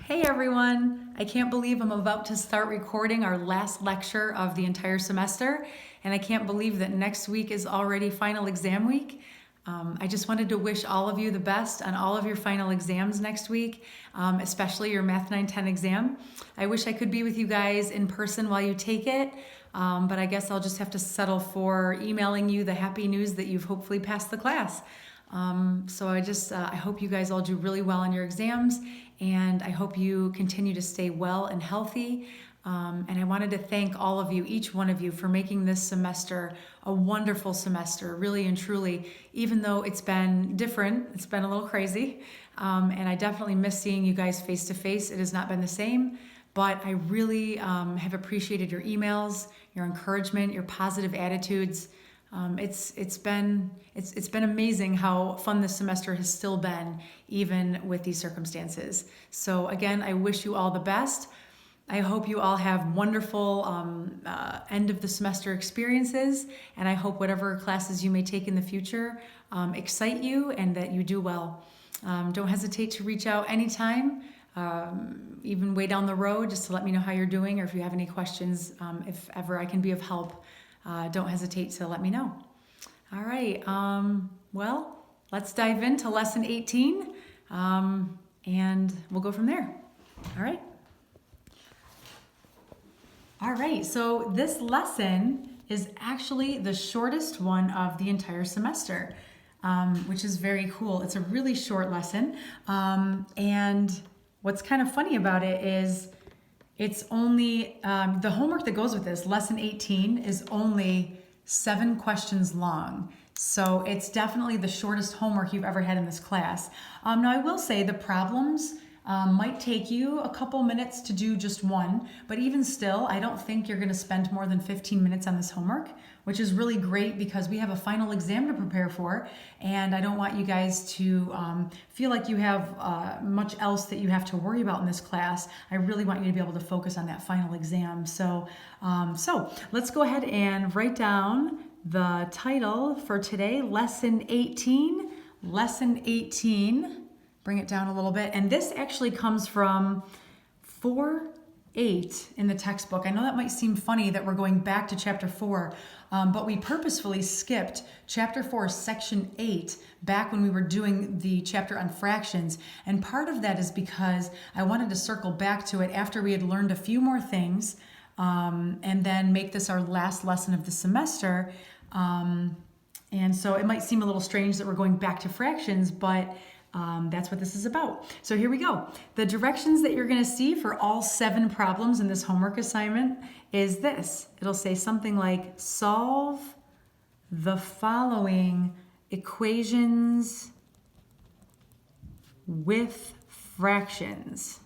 Hey everyone! I can't believe I'm about to start recording our last lecture of the entire semester, and I can't believe that next week is already final exam week. I just wanted to wish all of you the best on all of your final exams next week, especially your Math 910 exam. I wish I could be with you guys in person while you take it, but I guess I'll just have to settle for emailing you the happy news that you've hopefully passed the class. I hope you guys all do really well on your exams, and I hope you continue to stay well and healthy. And I wanted to thank all of you, each one of you, for making this semester a wonderful semester, really and truly. Even though it's been different, it's been a little crazy, and I definitely miss seeing you guys face to face. It has not been the same, but I really have appreciated your emails, your encouragement, your positive attitudes. It's been amazing how fun this semester has still been, even with these circumstances. So again, I wish you all the best. I hope you all have wonderful end of the semester experiences, and I hope whatever classes you may take in the future excite you and that you do well. Don't hesitate to reach out anytime, even way down the road, just to let me know how you're doing, or if you have any questions, if ever I can be of help. Don't hesitate to let me know. All right, well, let's dive into lesson 18, and we'll go from there. All right. All right, so this lesson is actually the shortest one of the entire semester, which is very cool. It's a really short lesson, and what's kind of funny about it is it's only, the homework that goes with this, lesson 18, is only 7 questions long. So it's definitely the shortest homework you've ever had in this class. Now I will say the problems might take you a couple minutes to do just one, but even still, I don't think you're gonna spend more than 15 minutes on this homework, which is really great because we have a final exam to prepare for, and I don't want you guys to feel like you have much else that you have to worry about in this class. I really want you to be able to focus on that final exam. So let's go ahead and write down the title for today, Lesson 18. Lesson 18. Bring it down a little bit. And this actually comes from 4-8 in the textbook. I know that might seem funny that we're going back to chapter 4, but we purposefully skipped chapter 4, section 8, back when we were doing the chapter on fractions. And part of that is because I wanted to circle back to it after we had learned a few more things, and then make this our last lesson of the semester. And so it might seem a little strange that we're going back to fractions, but that's what this is about. So here we go. The directions that you're going to see for all 7 problems in this homework assignment is this. It'll say something like, solve the following equations with fractions.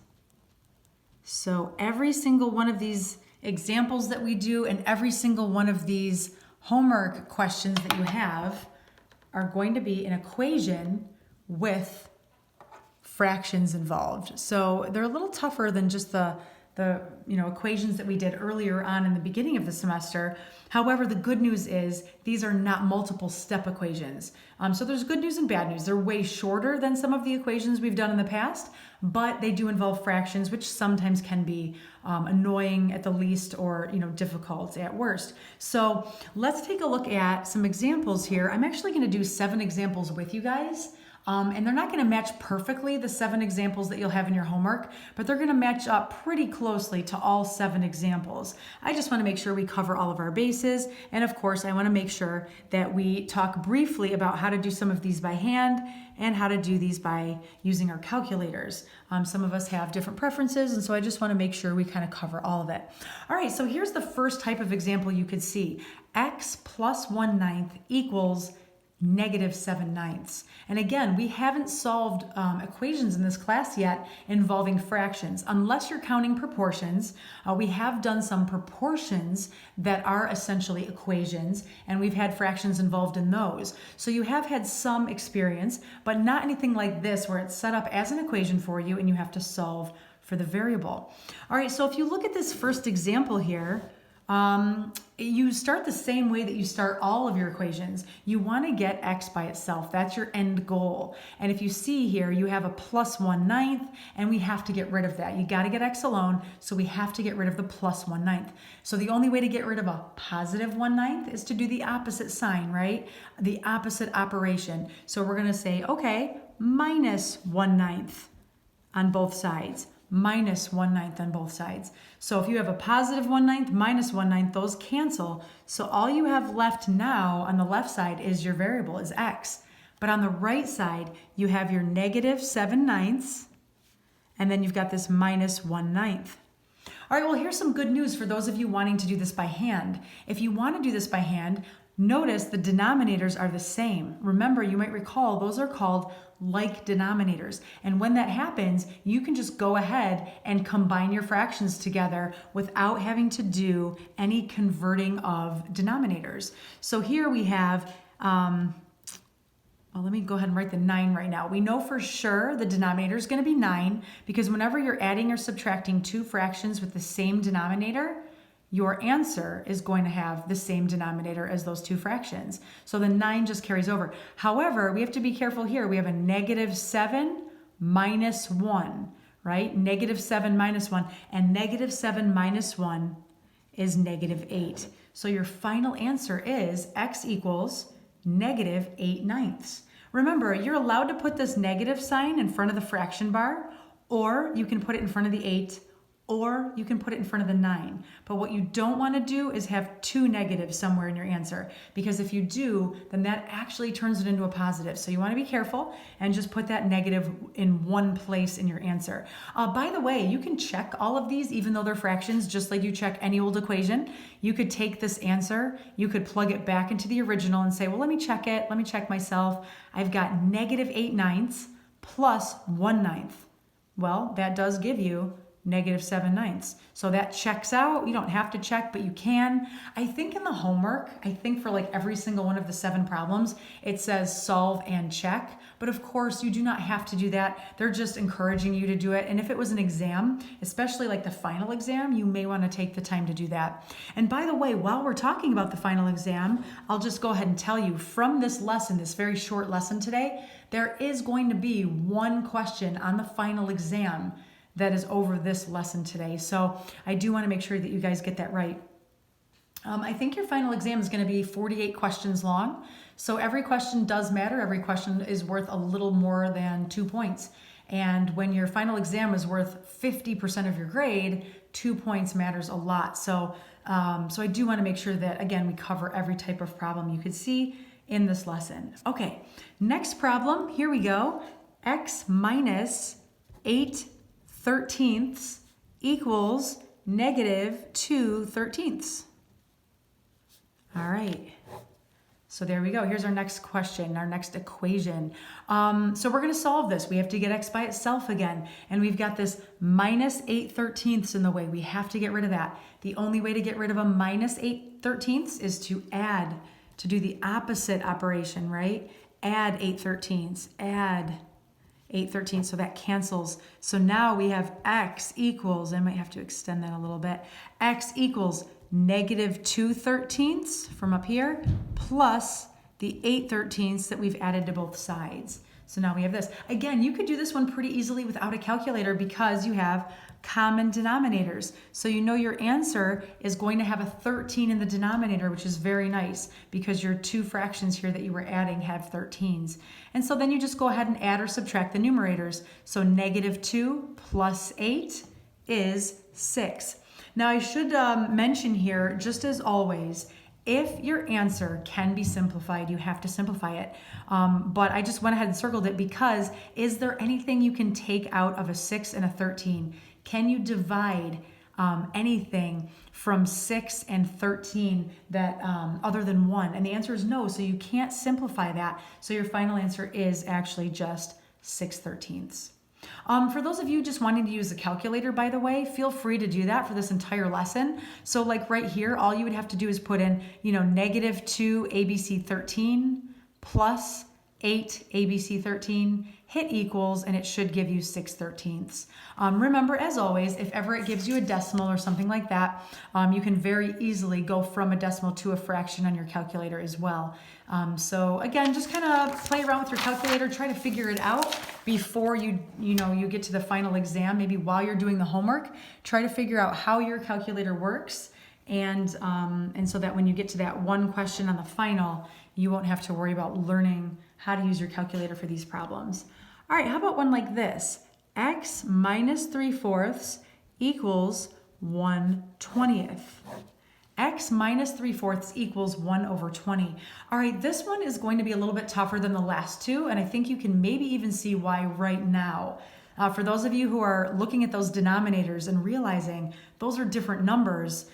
So every single one of these examples that we do and every single one of these homework questions that you have are going to be an equation with fractions involved. So they're a little tougher than just the equations that we did earlier on in the beginning of the semester. However, the good news is these are not multiple step equations. So there's good news and bad news. They're way shorter than some of the equations we've done in the past, but they do involve fractions, which sometimes can be annoying at the least, or difficult at worst. So let's take a look at some examples here. I'm actually going to do 7 examples with you guys. And they're not going to match perfectly the 7 examples that you'll have in your homework, but they're going to match up pretty closely to all 7 examples. I just want to make sure we cover all of our bases, and of course I want to make sure that we talk briefly about how to do some of these by hand and how to do these by using our calculators. Some of us have different preferences, and so I just want to make sure we kind of cover all of it. All right, so here's the first type of example you could see. X plus 1/9 equals -7/9. And again, we haven't solved equations in this class yet involving fractions. Unless you're counting proportions, we have done some proportions that are essentially equations, and we've had fractions involved in those. So you have had some experience, but not anything like this where it's set up as an equation for you and you have to solve for the variable. All right, so if you look at this first example here, You start the same way that you start all of your equations. You want to get x by itself. That's your end goal. And if you see here, you have a plus 1/9, and we have to get rid of that. You got to get x alone, so we have to get rid of the plus 1/9. So the only way to get rid of a positive 1/9 is to do the opposite sign, right? The opposite operation. So we're going to say, okay, minus 1/9 on both sides. Minus 1/9 on both sides. So if you have a positive 1/9, minus 1/9, those cancel. So all you have left now on the left side is your variable, is x. But on the right side, you have your negative 7/9, and then you've got this minus 1/9. All right, well, here's some good news for those of you wanting to do this by hand. If you want to do this by hand, notice the denominators are the same. Remember, you might recall those are called like denominators. And when that happens, you can just go ahead and combine your fractions together without having to do any converting of denominators. So here we have, well, let me go ahead and write the 9 right now. We know for sure the denominator is going to be 9 because whenever you're adding or subtracting two fractions with the same denominator, your answer is going to have the same denominator as those two fractions. So the 9 just carries over. However, we have to be careful here. We have a negative 7 minus 1, right? Negative 7 minus 1. And negative 7 minus 1 is negative 8. So your final answer is x equals negative 8/9. Remember, you're allowed to put this negative sign in front of the fraction bar, or you can put it in front of the 8, or you can put it in front of the 9. But what you don't want to do is have two negatives somewhere in your answer, because if you do, then that actually turns it into a positive. So you want to be careful and just put that negative in one place in your answer. By the way, you can check all of these even though they're fractions, just like you check any old equation. You could take this answer, you could plug it back into the original and say, well, let me check it. Let me check myself. I've got negative 8/9 plus 1/9. Well, that does give you negative 7/9. So that checks out. You don't have to check, but you can. I think in the homework, I think for like every single one of the 7 problems, it says solve and check. But of course, you do not have to do that. They're just encouraging you to do it. And if it was an exam, especially like the final exam, you may want to take the time to do that. And by the way, while we're talking about the final exam, I'll just go ahead and tell you from this lesson, this very short lesson today, there is going to be one question on the final exam that is over this lesson today. So I do want to make sure that you guys get that right. I think your final exam is going to be 48 questions long. So every question does matter. Every question is worth a little more than 2 points. And when your final exam is worth 50% of your grade, 2 points matters a lot. So I do want to make sure that, again, we cover every type of problem you could see in this lesson. Okay, next problem. Here we go. X minus 8/13 equals negative 2/13. All right. So there we go. Here's our next question, our next equation. So we're going to solve this. We have to get x by itself again. And we've got this minus 8/13 in the way. We have to get rid of that. The only way to get rid of a minus 8/13 is to add, to do the opposite operation, right? Add 8/13, add 8/13, so that cancels. So now we have x equals, I might have to extend that a little bit, x equals negative 2/13 from up here plus the 8/13 that we've added to both sides. So now we have this. Again, you could do this one pretty easily without a calculator because you have common denominators. So you know your answer is going to have a 13 in the denominator, which is very nice because your two fractions here that you were adding have 13s. And so then you just go ahead and add or subtract the numerators. So negative 2 plus 8 is 6. Now I should mention here, just as always, if your answer can be simplified, you have to simplify it. But I just went ahead and circled it because is there anything you can take out of a 6 and a 13? Can you divide anything from 6 and 13 that other than 1? And the answer is no, so you can't simplify that. So your final answer is actually just 6/13. For those of you just wanting to use a calculator, by the way, feel free to do that for this entire lesson. So like right here, all you would have to do is put in, negative 2 ABC 13 plus 8 ABC 13, hit equals, and it should give you 6/13. Remember, as always, if ever it gives you a decimal or something like that, you can very easily go from a decimal to a fraction on your calculator as well. So again, just kind of play around with your calculator, try to figure it out before you get to the final exam. Maybe while you're doing the homework, try to figure out how your calculator works, and so that when you get to that one question on the final, you won't have to worry about learning how to use your calculator for these problems. All right, how about one like this? X minus 3/4 equals 1/20. X minus 3/4 equals 1/20. All right, this one is going to be a little bit tougher than the last two, and I think you can maybe even see why right now. For those of you who are looking at those denominators and realizing those are different numbers,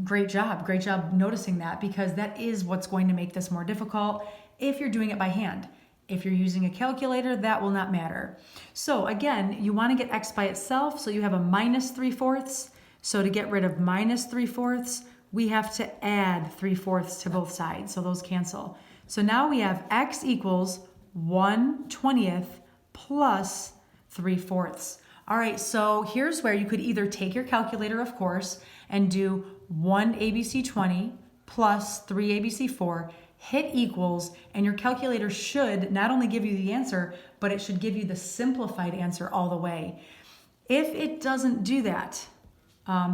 great job noticing that, because that is what's going to make this more difficult if you're doing it by hand. If you're using a calculator, that will not matter. So again, you want to get X by itself, so you have a minus 3/4. So to get rid of minus 3/4, we have to add 3/4 to both sides, so those cancel. So now we have X equals 1/20 plus 3/4. All right, so here's where you could either take your calculator, of course, and do 1 ABC 20 plus 3 ABC 4, hit equals, and your calculator should not only give you the answer, but it should give you the simplified answer all the way. If it doesn't do that,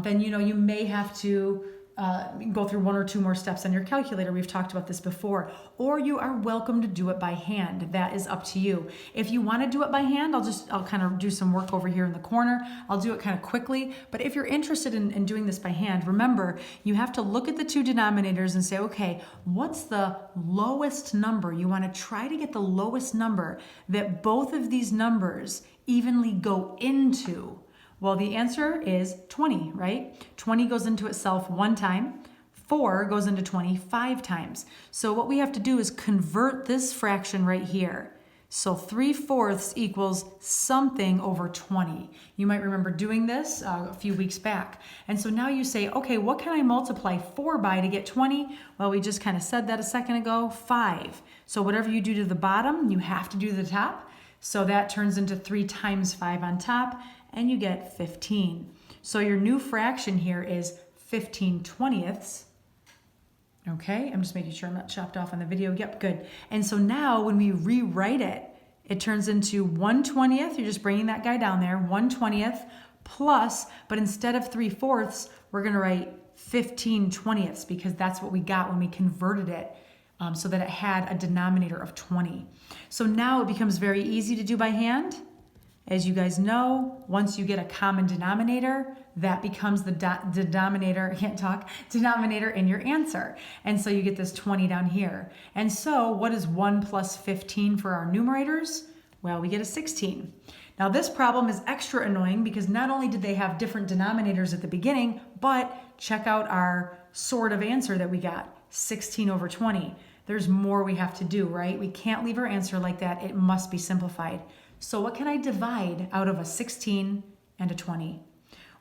then you may have to go through one or two more steps on your calculator. We've talked about this before. Or you are welcome to do it by hand. That is up to you. If you want to do it by hand, I'll kind of do some work over here in the corner. I'll do it kind of quickly. But if you're interested in doing this by hand, remember, you have to look at the two denominators and say, okay, what's the lowest number? You want to try to get the lowest number that both of these numbers evenly go into. Well, the answer is 20, right? 20 goes into itself one time. 4 goes into 20 5 times. So what we have to do is convert this fraction right here. So 3/4 equals something over 20. You might remember doing this a few weeks back. And so now you say, okay, what can I multiply 4 by to get 20? Well, we just kind of said that a second ago, 5. So whatever you do to the bottom, you have to do to the top. So that turns into 3 times 5 on top, and you get 15. So your new fraction here is 15/20. Okay, I'm just making sure I'm not chopped off on the video. Yep, good. And so now when we rewrite it, it turns into 1/20. You're just bringing that guy down there, 1/20 plus, but instead of 3/4, we're gonna write 15/20 because that's what we got when we converted it. So that it had a denominator of 20. So now it becomes very easy to do by hand. As you guys know, once you get a common denominator, that becomes the denominator in your answer. And so you get this 20 down here. And so what is 1 plus 15 for our numerators? Well, we get a 16. Now this problem is extra annoying because not only did they have different denominators at the beginning, but check out our sort of answer that we got, 16/20. There's more we have to do, right? We can't leave our answer like that. It must be simplified. So what can I divide out of a 16 and a 20?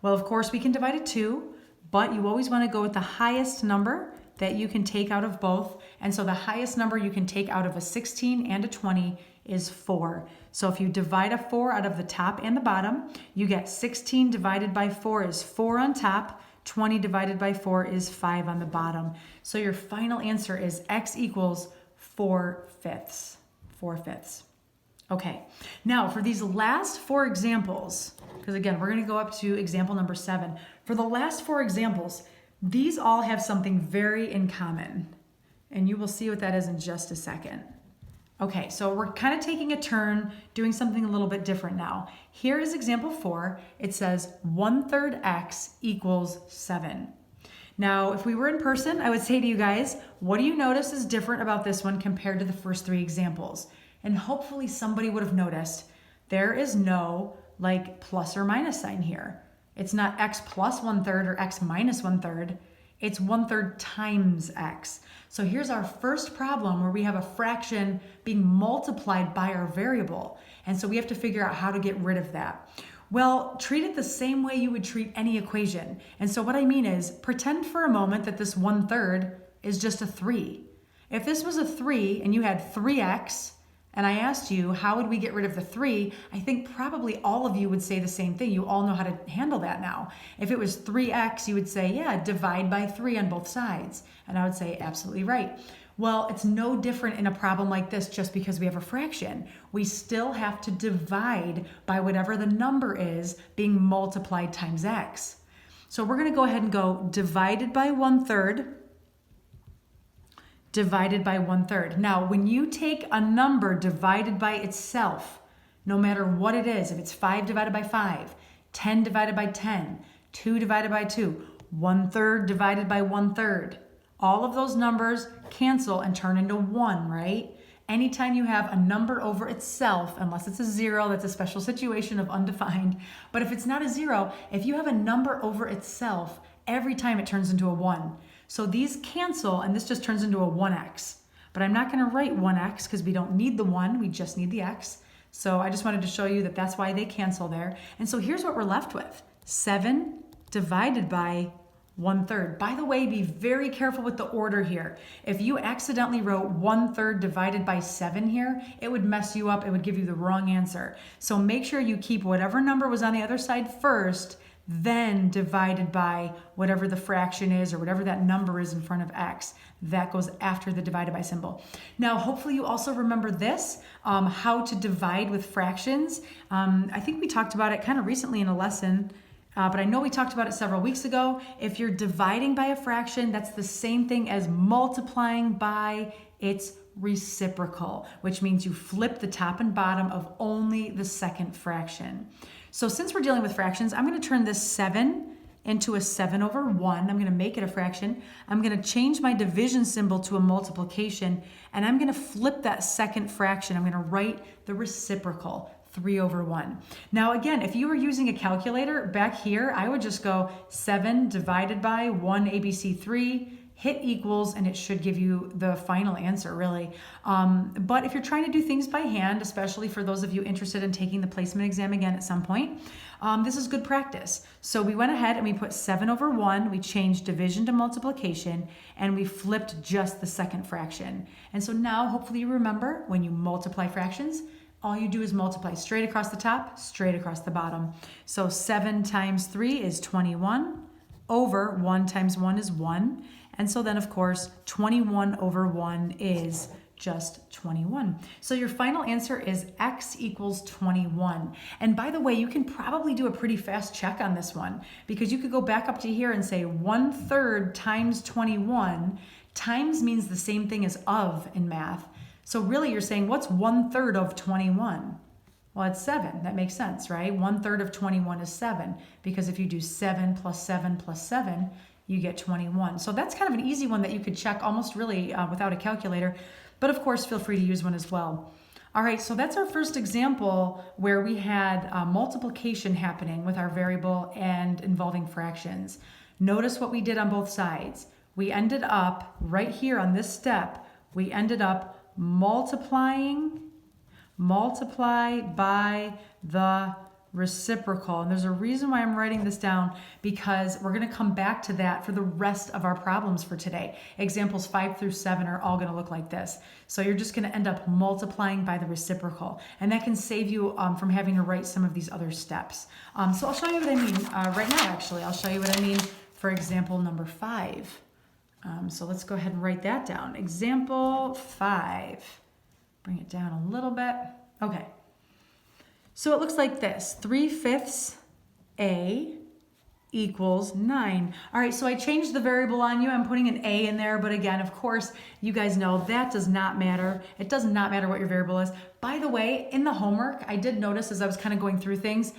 Well, of course, we can divide it 2, but you always want to go with the highest number that you can take out of both. And so the highest number you can take out of a 16 and a 20 is 4. So if you divide a 4 out of the top and the bottom, you get 16 divided by 4 is 4 on top, 20 divided by 4 is 5 on the bottom. So your final answer is X equals 4/5. 4/5. Okay, now for these last 4 examples, because again, we're going to go up to example number 7. For the last 4 examples, these all have something very in common, and you will see what that is in just a second. Okay, so we're kind of taking a turn, doing something a little bit different now. Here is example 4. It says 1/3 X equals 7. Now, if we were in person, I would say to you guys, what do you notice is different about this one compared to the first 3 examples? And hopefully somebody would have noticed there is no like plus or minus sign here. It's not X plus 1/3 or X minus 1/3. It's 1/3 times X. So here's our first problem where we have a fraction being multiplied by our variable. And so we have to figure out how to get rid of that. Well, treat it the same way you would treat any equation. And so what I mean is pretend for a moment that this 1/3 is just a 3. If this was a 3 and you had 3x, and I asked you, how would we get rid of the 3? I think probably all of you would say the same thing. You all know how to handle that now. If it was 3x, you would say, yeah, divide by 3 on both sides. And I would say, absolutely right. Well, it's no different in a problem like this just because we have a fraction. We still have to divide by whatever the number is being multiplied times x. So we're going to go ahead and go divided by 1/3. Divided by 1/3. Now, when you take a number divided by itself, no matter what it is, if it's 5 divided by 5, 10 divided by 10, 2 divided by 2, 1/3 divided by 1/3, all of those numbers cancel and turn into 1, right? Anytime you have a number over itself, unless it's a 0, that's a special situation of undefined. But if it's not a 0, if you have a number over itself, every time it turns into a 1. So these cancel, and this just turns into a 1x. But I'm not going to write 1x because we don't need the 1, we just need the x. So I just wanted to show you that that's why they cancel there. And so here's what we're left with. 7 divided by 1/3. By the way, be very careful with the order here. If you accidentally wrote 1/3 divided by 7 here, it would mess you up. It would give you the wrong answer. So make sure you keep whatever number was on the other side first, then divided by whatever the fraction is or whatever that number is in front of x. That goes after the divided by symbol. Now, hopefully you also remember this, how to divide with fractions. I think we talked about it kind of recently in a lesson, but I know we talked about it several weeks ago. If you're dividing by a fraction, that's the same thing as multiplying by its reciprocal, which means you flip the top and bottom of only the second fraction. So since we're dealing with fractions, I'm going to turn this 7 into a 7/1. I'm going to make it a fraction. I'm going to change my division symbol to a multiplication, and I'm going to flip that second fraction. I'm going to write the reciprocal, 3/1. Now again, if you were using a calculator back here, I would just go 7 divided by 1 ABC3, hit equals, and it should give you the final answer, really. But if you're trying to do things by hand, especially for those of you interested in taking the placement exam again at some point, this is good practice. So we went ahead and we put 7/1, we changed division to multiplication, and we flipped just the second fraction. And so now, hopefully you remember, when you multiply fractions, all you do is multiply straight across the top, straight across the bottom. So 7 times 3 is 21, over 1 times 1 is 1. And so then, of course, 21/1 is just 21. So your final answer is x equals 21. And by the way, you can probably do a pretty fast check on this one, because you could go back up to here and say 1/3 times 21. Times means the same thing as of in math. So really you're saying, what's 1/3 of 21? Well, it's 7. That makes sense, right? 1/3 of 21 is 7, because if you do 7 plus 7 plus 7, you get 21. So that's kind of an easy one that you could check almost really without a calculator, but of course feel free to use one as well. All right, so that's our first example where we had multiplication happening with our variable and involving fractions. Notice what we did on both sides. We ended up right here on this step, we ended up multiply by the reciprocal. And there's a reason why I'm writing this down, because we're going to come back to that for the rest of our problems for today. Examples 5 through 7 are all going to look like this. So you're just going to end up multiplying by the reciprocal, and that can save you from having to write some of these other steps. So I'll show you what I mean right now. Actually, I'll show you what I mean for example number 5. So let's go ahead and write that down. Example 5. Bring it down a little bit. Okay. So it looks like this, 3/5 A equals 9. All right, so I changed the variable on you. I'm putting an A in there, but again, of course, you guys know that does not matter. It does not matter what your variable is. By the way, in the homework, I did notice as I was kind of going through things,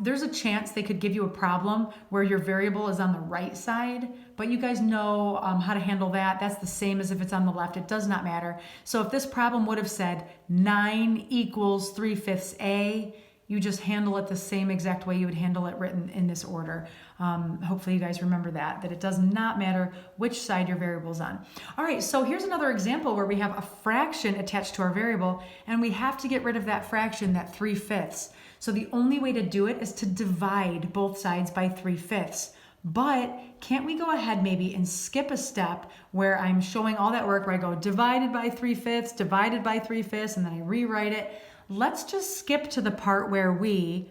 there's a chance they could give you a problem where your variable is on the right side, but you guys know how to handle that. That's the same as if it's on the left. It does not matter. So if this problem would have said 9 equals 3/5 A, you just handle it the same exact way you would handle it written in this order. Hopefully you guys remember that it does not matter which side your variable is on. All right, so here's another example where we have a fraction attached to our variable, and we have to get rid of that fraction, that 3/5. So the only way to do it is to divide both sides by 3/5. But can't we go ahead maybe and skip a step where I'm showing all that work where I go divided by 3/5, divided by 3/5, and then I rewrite it. Let's just skip to the part where we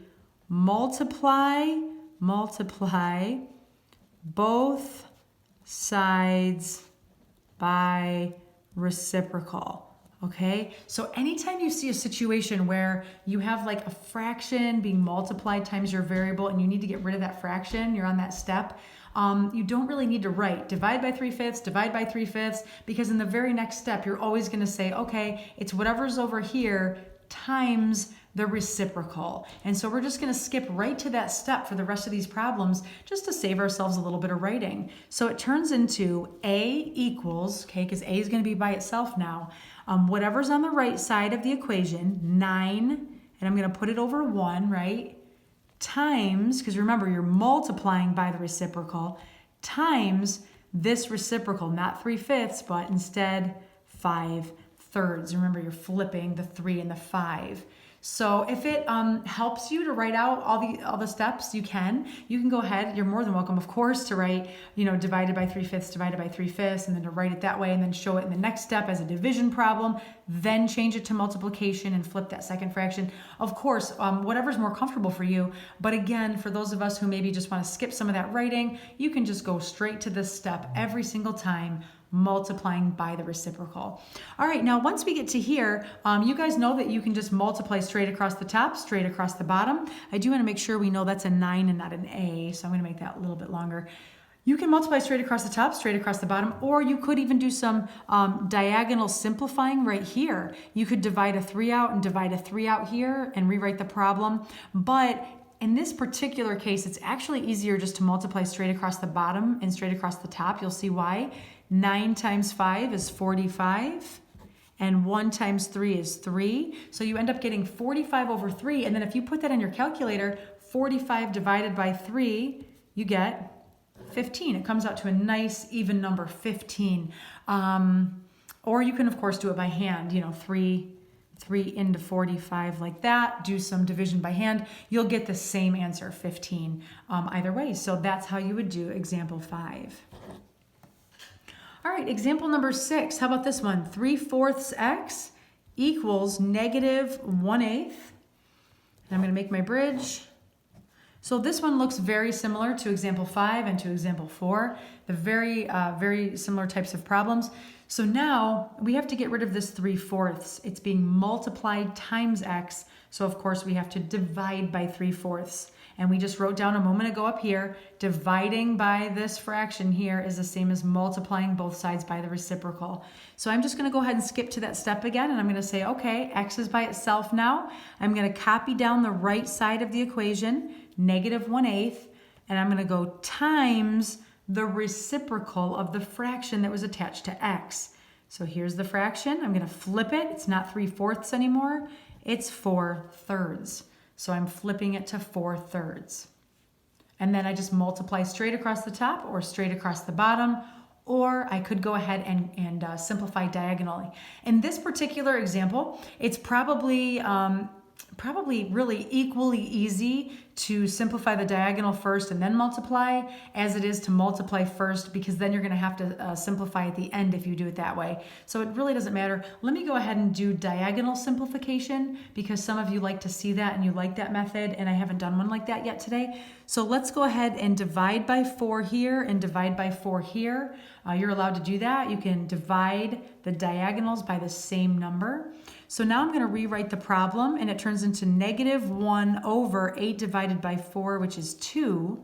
multiply both sides by reciprocal. Okay, so anytime you see a situation where you have like a fraction being multiplied times your variable and you need to get rid of that fraction, you're on that step, you don't really need to write divide by 3/5, divide by 3/5, because in the very next step, you're always going to say, okay, it's whatever's over here times the reciprocal. And so we're just going to skip right to that step for the rest of these problems just to save ourselves a little bit of writing. So it turns into A equals, okay, because A is going to be by itself now, whatever's on the right side of the equation, 9, and I'm going to put it over 1, right, times, because remember, you're multiplying by the reciprocal, times this reciprocal, not 3/5, but instead 5/3. Remember, you're flipping the 3 and the 5. So if it helps you to write out all the steps, you can go ahead. You're more than welcome, of course, to write, divided by 3/5, divided by 3/5, and then to write it that way, and then show it in the next step as a division problem, then change it to multiplication and flip that second fraction. Of course, whatever's more comfortable for you. But again, for those of us who maybe just want to skip some of that writing, you can just go straight to this step every single time, multiplying by the reciprocal. All right, now once we get to here, you guys know that you can just multiply straight across the top, straight across the bottom. I do want to make sure we know that's a 9 and not an A, so I'm going to make that a little bit longer. You can multiply straight across the top, straight across the bottom, or you could even do some diagonal simplifying right here. You could divide a 3 out and divide a 3 out here and rewrite the problem, but in this particular case, it's actually easier just to multiply straight across the bottom and straight across the top. You'll see why. 9 times 5 is 45, and 1 times 3 is 3. So you end up getting 45 over 3, and then if you put that in your calculator, 45 divided by 3, you get 15. It comes out to a nice even number, 15. Or you can, of course, do it by hand, 3 into 45 like that. Do some division by hand. You'll get the same answer, 15, either way. So that's how you would do example 5. All right, example number 6. How about this one? 3/4 x equals -1/8. And I'm going to make my bridge. So this one looks very similar to example 5 and to example 4. The very similar types of problems. So now we have to get rid of this 3/4. It's being multiplied times x. So of course we have to divide by 3/4. And we just wrote down a moment ago up here, dividing by this fraction here is the same as multiplying both sides by the reciprocal. So I'm just going to go ahead and skip to that step again, and I'm going to say, okay, x is by itself now. I'm going to copy down the right side of the equation, -1/8, and I'm going to go times the reciprocal of the fraction that was attached to x. So here's the fraction. I'm going to flip it. It's not 3/4 anymore. It's 4/3. So I'm flipping it to 4/3. And then I just multiply straight across the top or straight across the bottom, or I could go ahead and simplify diagonally. In this particular example, it's probably really equally easy to simplify the diagonal first and then multiply as it is to multiply first, because then you're going to have to simplify at the end if you do it that way. So it really doesn't matter. Let me go ahead and do diagonal simplification, because some of you like to see that and you like that method, and I haven't done one like that yet today. So let's go ahead and divide by 4 here and divide by 4 here. You're allowed to do that. You can divide the diagonals by the same number. So now I'm going to rewrite the problem, and it turns into -1 over 8 divided by 4, which is 2,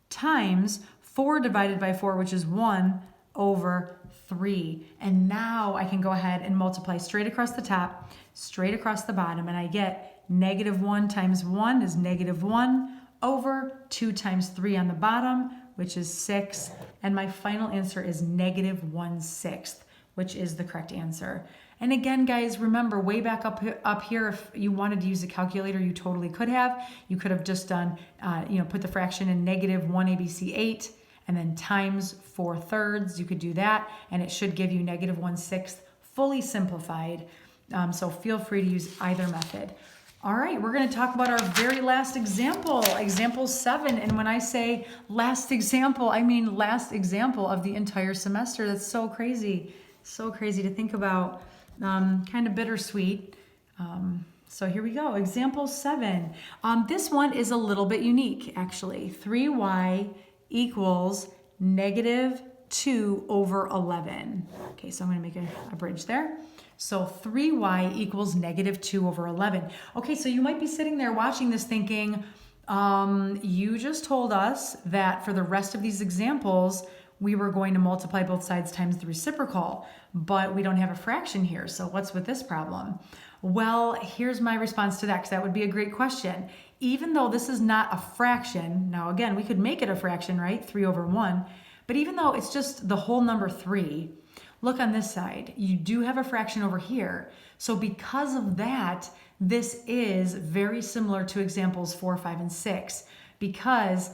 times 4 divided by 4, which is 1, over 3. And now I can go ahead and multiply straight across the top, straight across the bottom, and I get -1 times 1 is -1 over 2 times 3 on the bottom, which is 6. And my final answer is -1/6, which is the correct answer. And again, guys, remember, way back up here, if you wanted to use a calculator, you totally could have. You could have just done, put the fraction in -1 ABC8 and then times 4/3. You could do that, and it should give you -1/6 fully simplified. So feel free to use either method. All right, we're going to talk about our very last example, example 7. And when I say last example, I mean last example of the entire semester. That's so crazy to think about. Kind of bittersweet. So here we go, example 7. This one is a little bit unique, actually. 3y equals negative 2 over 11. Okay, so I'm going to make a bridge there. So 3y equals negative 2 over 11. Okay, so you might be sitting there watching this thinking, you just told us that for the rest of these examples, we were going to multiply both sides times the reciprocal, but we don't have a fraction here. So what's with this problem? Well, here's my response to that, because that would be a great question. Even though this is not a fraction, now again, we could make it a fraction, right? 3 over 1. But even though it's just the whole number 3, look on this side. You do have a fraction over here. So because of that, this is very similar to examples 4, 5, and 6, because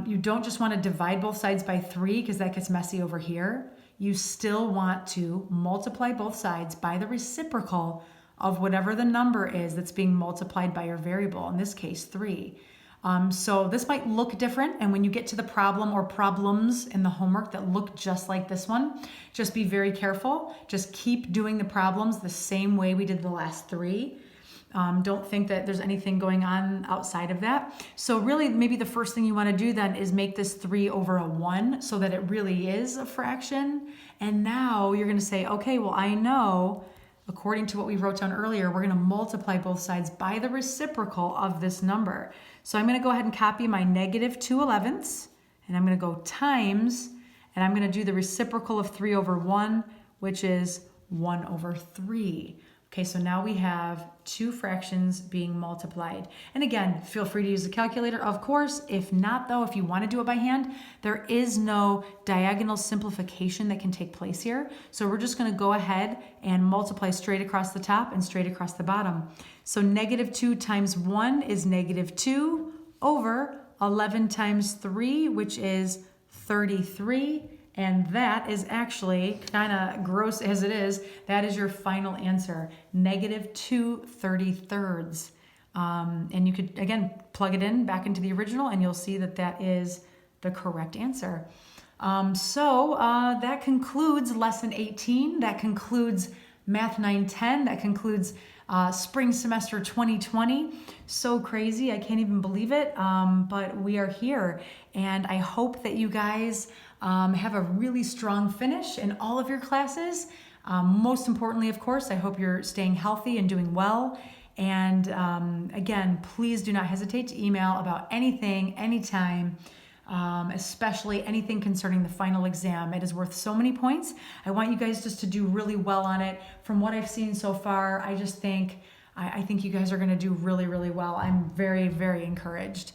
you don't just want to divide both sides by 3 because that gets messy over here. You still want to multiply both sides by the reciprocal of whatever the number is that's being multiplied by your variable, in this case 3. So this might look different, and when you get to the problem or problems in the homework that look just like this one, just be very careful. Just keep doing the problems the same way we did the last 3. Don't think that there's anything going on outside of that. So really, maybe the first thing you want to do then is make this 3 over a 1 so that it really is a fraction. And now you're going to say, okay, well, I know, according to what we wrote down earlier, we're going to multiply both sides by the reciprocal of this number. So I'm going to go ahead and copy my negative 2/11, and I'm going to go times, and I'm going to do the reciprocal of 3 over 1, which is 1 over 3. Okay, so now we have 2 fractions being multiplied. And again, feel free to use a calculator, of course. If not, though, if you want to do it by hand, there is no diagonal simplification that can take place here. So we're just going to go ahead and multiply straight across the top and straight across the bottom. So negative 2 times 1 is negative 2 over 11 times 3, which is 33. And that is actually, kind of gross as it is, that is your final answer, negative 2/33. And you could, again, plug it in back into the original, and you'll see that that is the correct answer. So that concludes lesson 18. That concludes Math 910. That concludes spring semester 2020. So crazy, I can't even believe it, but we are here. And I hope that you guys have a really strong finish in all of your classes. Most importantly, of course, I hope you're staying healthy and doing well. And again, please do not hesitate to email about anything, anytime, especially anything concerning the final exam. It is worth so many points. I want you guys just to do really well on it. From what I've seen so far, I just think, I think you guys are going to do really, really well. I'm very, very encouraged.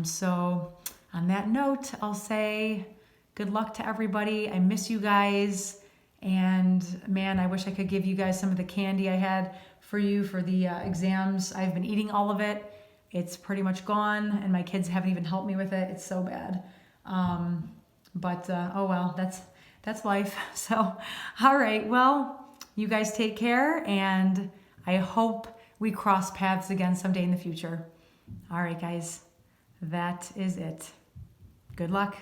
So on that note, I'll say good luck to everybody. I miss you guys. And man, I wish I could give you guys some of the candy I had for you for the exams. I've been eating all of it. It's pretty much gone, and my kids haven't even helped me with it. It's so bad. But oh well, that's life. So, all right, well, you guys take care, and I hope we cross paths again someday in the future. All right, guys, that is it. Good luck.